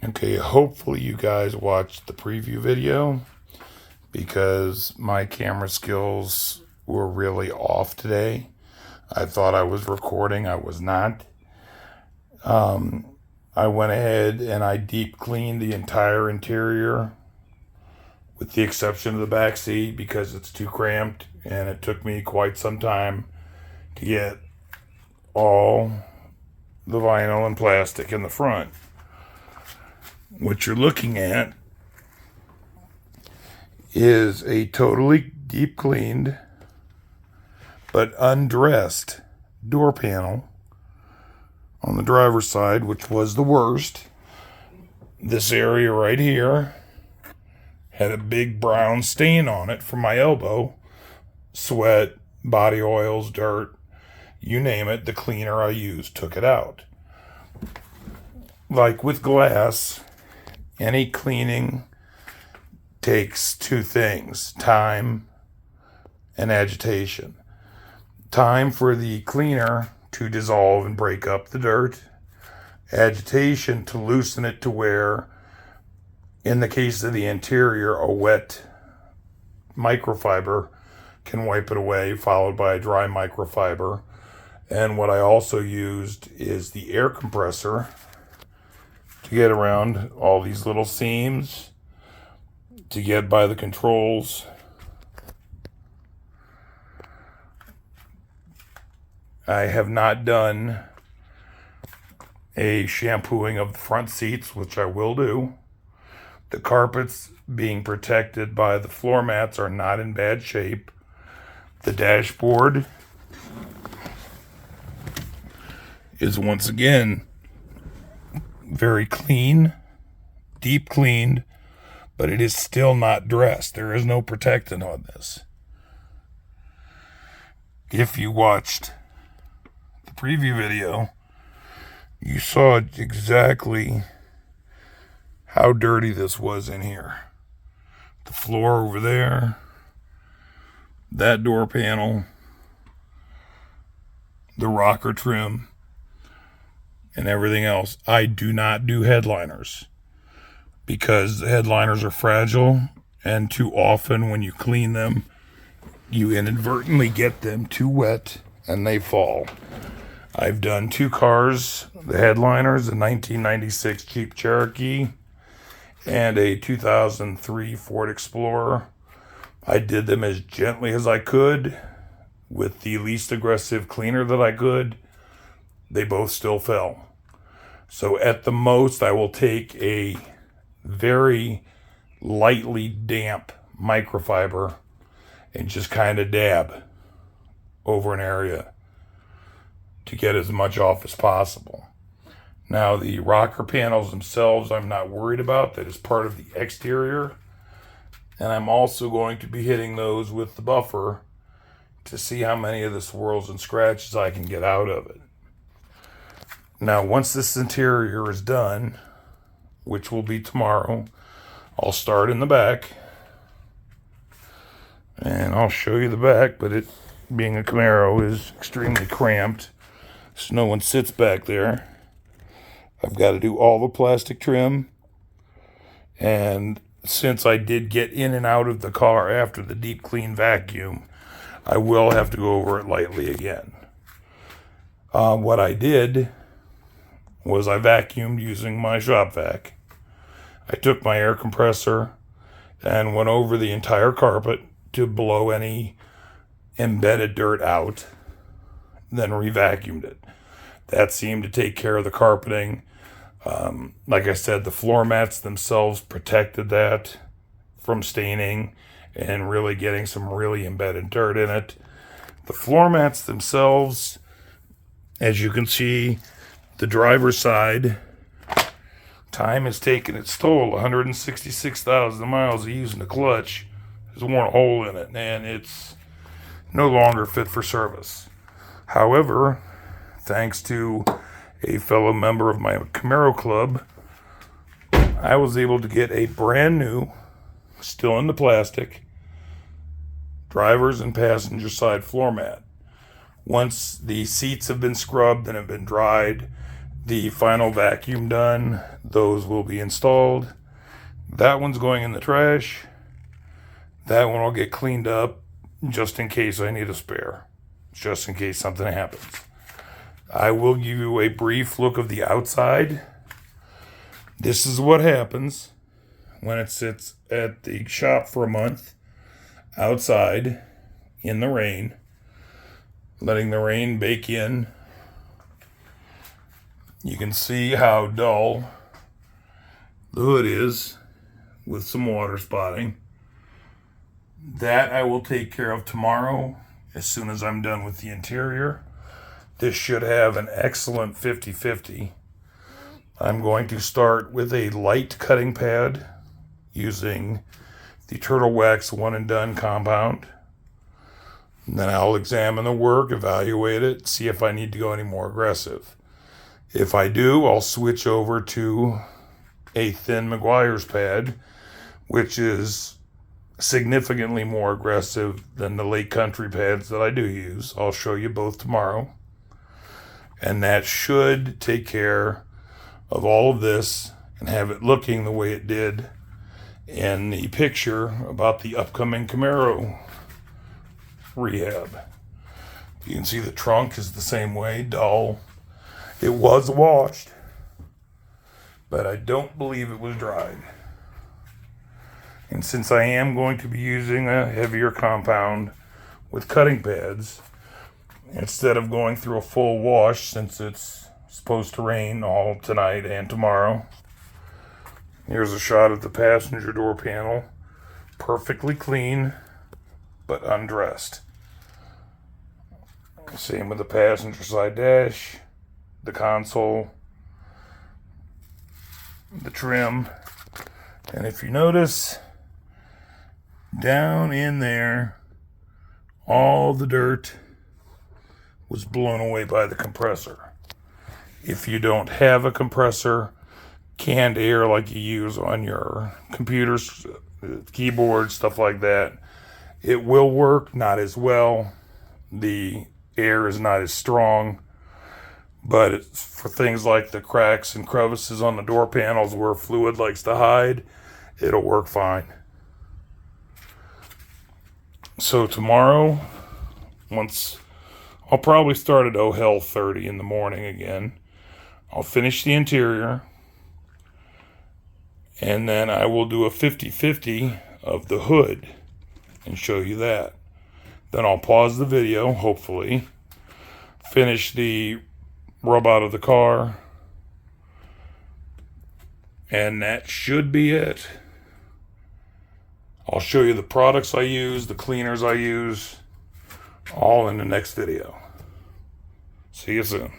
Okay, hopefully you guys watched the preview video because my camera skills were really off today. I thought I was recording, I was not. I went ahead and I deep cleaned the entire interior with the exception of the back seat because it's too cramped and it took me quite some time to get all the vinyl and plastic in the front. What you're looking at is a totally deep cleaned but undressed door panel on the driver's side, which was the worst. This area right here had a big brown stain on it from my elbow. Sweat, body oils, dirt, you name it, the cleaner I used took it out. Like with glass, any cleaning takes two things: time and agitation. Time for the cleaner to dissolve and break up the dirt. Agitation to loosen it to where, in the case of the interior, a wet microfiber can wipe it away, followed by a dry microfiber. And what I also used is the air compressor to get around all these little seams, to get by the controls. I have not done a shampooing of the front seats, which I will do. The carpets, being protected by the floor mats, are not in bad shape. The dashboard is once again very clean, deep cleaned, but it is still not dressed. There is no protectant on this. If you watched the preview video, you saw exactly how dirty this was in here. The floor over there, that door panel, the rocker trim, and everything else. I do not do headliners because the headliners are fragile, and too often when you clean them, you inadvertently get them too wet and they fall. I've done two cars, the headliners, a 1996 Jeep Cherokee and a 2003 Ford Explorer. I did them as gently as I could with the least aggressive cleaner that I could. They both still fell. So at the most, I will take a very lightly damp microfiber and just kind of dab over an area to get as much off as possible. Now, the rocker panels themselves, I'm not worried about. That is part of the exterior. And I'm also going to be hitting those with the buffer to see how many of the swirls and scratches I can get out of it. Now, once this interior is done, which will be tomorrow, I'll start in the back. And I'll show you the back, but it, being a Camaro, is extremely cramped, so no one sits back there. I've got to do all the plastic trim. And since I did get in and out of the car after the deep clean vacuum, I will have to go over it lightly again. What I did was I vacuumed using my shop vac. I took my air compressor and went over the entire carpet to blow any embedded dirt out, then re-vacuumed it. That seemed to take care of the carpeting. Like I said, the floor mats themselves protected that from staining and really getting some really embedded dirt in it. The floor mats themselves, as you can see, the driver's side, time has taken its toll. 166,000 miles of using the clutch has worn a hole in it, and it's no longer fit for service. However, thanks to a fellow member of my Camaro club, I was able to get a brand new, still in the plastic, driver's and passenger side floor mat. Once the seats have been scrubbed and have been dried, the final vacuum done, those will be installed. That one's going in the trash. That one will get cleaned up just in case I need a spare, just in case something happens. I will give you a brief look of the outside. This is what happens when it sits at the shop for a month outside in the rain, letting the rain bake in. You can see how dull the hood is with some water spotting. That I will take care of tomorrow as soon as I'm done with the interior. This should have an excellent 50-50. I'm going to start with a light cutting pad using the Turtle Wax One and Done compound. And then I'll examine the work, evaluate it, see if I need to go any more aggressive. If I do, I'll switch over to a thin Meguiar's pad, which is significantly more aggressive than the Lake Country pads that I do use. I'll show you both tomorrow. And that should take care of all of this and have it looking the way it did in the picture about the upcoming Camaro rehab. You can see the trunk is the same way, dull. It was washed, but I don't believe it was dried. And since I am going to be using a heavier compound with cutting pads, instead of going through a full wash, since it's supposed to rain all tonight and tomorrow, here's a shot of the passenger door panel, perfectly clean, but undressed. Same with the passenger side dash, the console, the trim, and if you notice, down in there, all the dirt was blown away by the compressor. If you don't have a compressor, canned air like you use on your computers, keyboard, stuff like that, it will work, not as well. The air is not as strong, but it's for things like the cracks and crevices on the door panels where fluid likes to hide, it'll work fine. So tomorrow, I'll probably start at 30 in the morning again. I'll finish the interior, and then I will do a 50-50 of the hood and show you that. Then I'll pause the video, hopefully, finish the rub out of the car, and that should be it. I'll show you the products I use, the cleaners I use, all in the next video. See you soon.